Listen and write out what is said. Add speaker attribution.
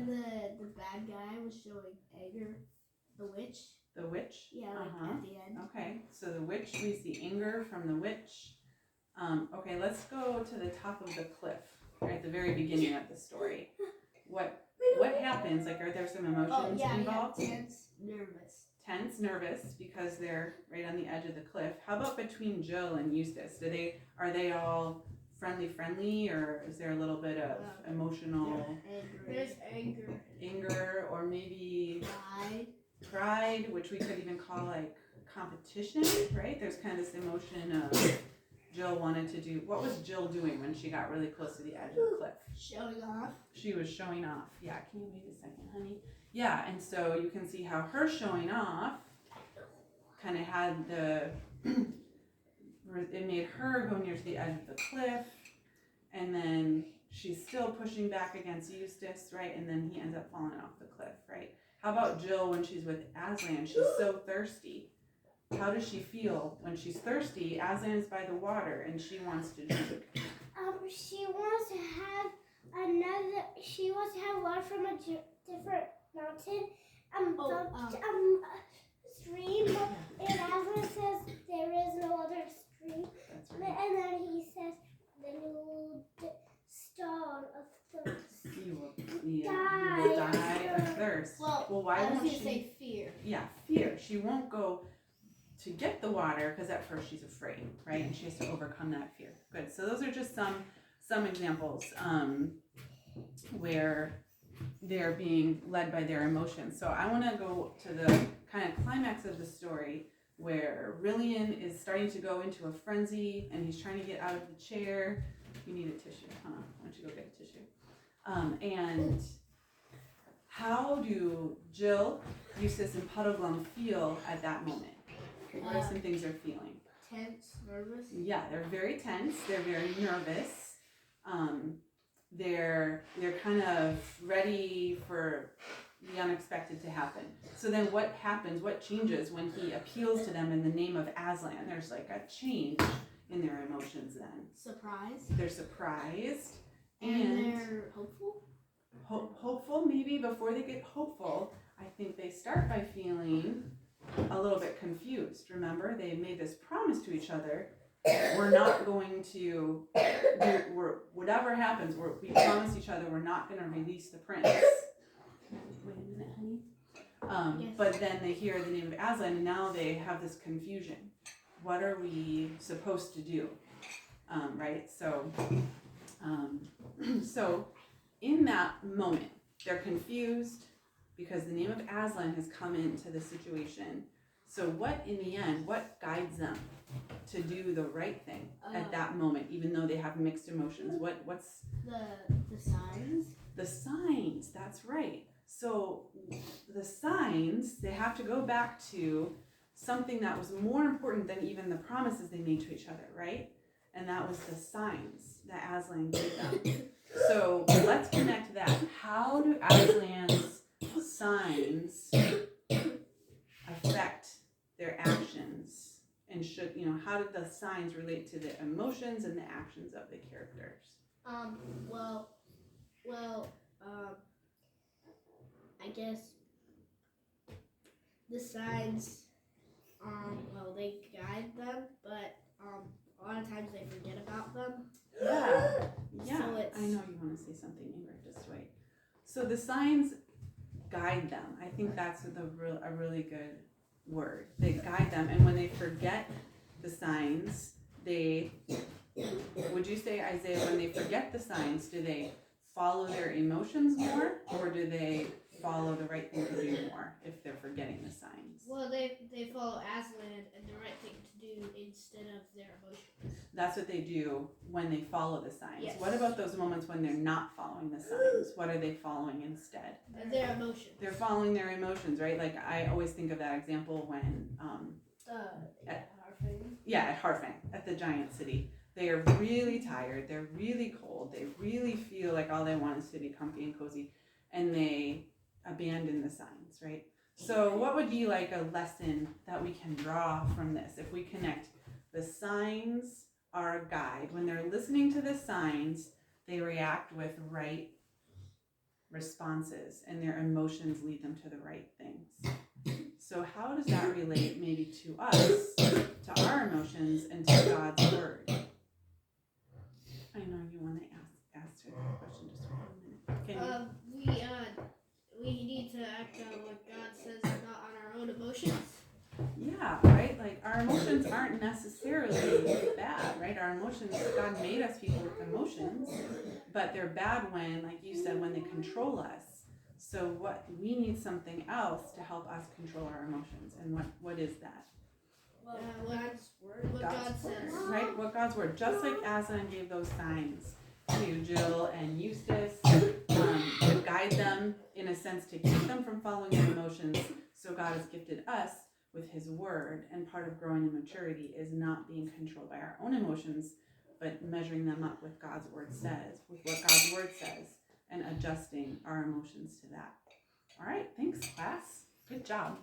Speaker 1: then the bad guy was showing anger. The witch.
Speaker 2: The witch?
Speaker 1: Yeah, like at the end.
Speaker 2: Okay, so the witch, we see anger from the witch. Okay, let's go to the top of the cliff, right at the very beginning of the story. What happens? Like, are there some emotions involved?
Speaker 1: Yeah, tense, nervous.
Speaker 2: Tense, nervous, because they're right on the edge of the cliff. How about between Jill and Eustace? Are they all friendly, or is there a little bit of emotional?
Speaker 1: There's anger.
Speaker 2: Anger, or maybe
Speaker 1: pride,
Speaker 2: which we could even call like competition, right? There's kind of this emotion of Jill wanted to do. What was Jill doing when she got really close to the edge of the cliff?
Speaker 1: Showing off.
Speaker 2: She was showing off. Yeah, can you wait a second, honey? Yeah, and so you can see how her showing off kind of had it made her go near to the edge of the cliff, and then she's still pushing back against Eustace, right? And then he ends up falling off the cliff, right? How about Jill when she's with Aslan? She's so thirsty. How does she feel when she's thirsty? Aslan is by the water and she wants to drink.
Speaker 1: She wants to have water from a different mountain. Stream. And Aslan says there is no other stream.
Speaker 2: That's right.
Speaker 1: And then he says, then you will starve of thirst.
Speaker 2: You will die of thirst. Well, why won't she
Speaker 1: say fear?
Speaker 2: Yeah, fear. She won't go to get the water because at first she's afraid, right? And she has to overcome that fear. Good. So those are just some examples where they're being led by their emotions. So I want to go to the kind of climax of the story where Rillian is starting to go into a frenzy and he's trying to get out of the chair. You need a tissue, huh? Why don't you go get a tissue? And how do Jill, Eustace, and Puddleglum feel at that moment? What are some things they're feeling?
Speaker 1: Tense, nervous.
Speaker 2: Yeah, they're very tense. They're very nervous. They're kind of ready for the unexpected to happen. So then what happens, what changes when he appeals to them in the name of Aslan? There's like a change in their emotions then.
Speaker 1: Surprise.
Speaker 2: They're surprised.
Speaker 1: And they're hopeful?
Speaker 2: Hopeful, maybe. Before they get hopeful, I think they start by feeling a little bit confused. Remember, they made this promise to each other. We're not going to whatever happens, we promise each other we're not going to release the prince. Wait a minute, honey.
Speaker 1: Yes.
Speaker 2: But then they hear the name of Aslan, and now they have this confusion. What are we supposed to do? Right? So in that moment, they're confused because the name of Aslan has come into the situation. So in the end, what guides them to do the right thing at that moment, even though they have mixed emotions? What's
Speaker 1: the signs?
Speaker 2: The signs, that's right. So the signs, they have to go back to something that was more important than even the promises they made to each other, right? And that was the signs that Aslan gave them. So let's connect that. How do Aslan's signs affect their actions? And how did the signs relate to the emotions and the actions of the characters?
Speaker 1: I guess the signs, they guide them, but a lot of times they forget about them.
Speaker 2: Yeah.
Speaker 1: So
Speaker 2: I know you want to say something, Ingrid. Just wait. So the signs guide them. I think that's a really good word. They guide them, and when they forget the signs, would you say, Isaiah, when they forget the signs, do they follow their emotions more, or do they follow the right thing to do more if they're forgetting the signs?
Speaker 1: Well, they follow Aslan and the right thing to do instead of their emotions.
Speaker 2: That's what they do when they follow the signs.
Speaker 1: Yes.
Speaker 2: What about those moments when they're not following the signs? What are they following instead?
Speaker 1: Their emotions.
Speaker 2: They're following their emotions, right? Like, I always think of that example when
Speaker 1: at Harfang.
Speaker 2: Yeah, at Harfang, at the giant city. They are really tired, they're really cold, they really feel like all they want is to be comfy and cozy, and they abandon the signs, right? So what would be like a lesson that we can draw from this if we connect the signs are a guide? When they're listening to the signs, they react with right responses, and their emotions lead them to the right things. So how does that relate maybe to us, to our emotions, and to God's word? I know you want to ask her that question just for a minute. Can you?
Speaker 1: We need to act on what God says, not on our own emotions.
Speaker 2: Yeah, right? Like our emotions aren't necessarily bad, right? Our emotions, God made us people with emotions, but they're bad when, like you said, when they control us. So what we need something else to help us control our emotions. And what is that?
Speaker 1: Well, God's word. What God says.
Speaker 2: Right? What God's word. Just like Aslan gave those signs to Jill and Eustace, to guide them in a sense to keep them from following their emotions. So God has gifted us with his word, and part of growing in maturity is not being controlled by our own emotions, but measuring them up with God's word says, with what God's word says, and adjusting our emotions to that. All right, thanks class. Good job.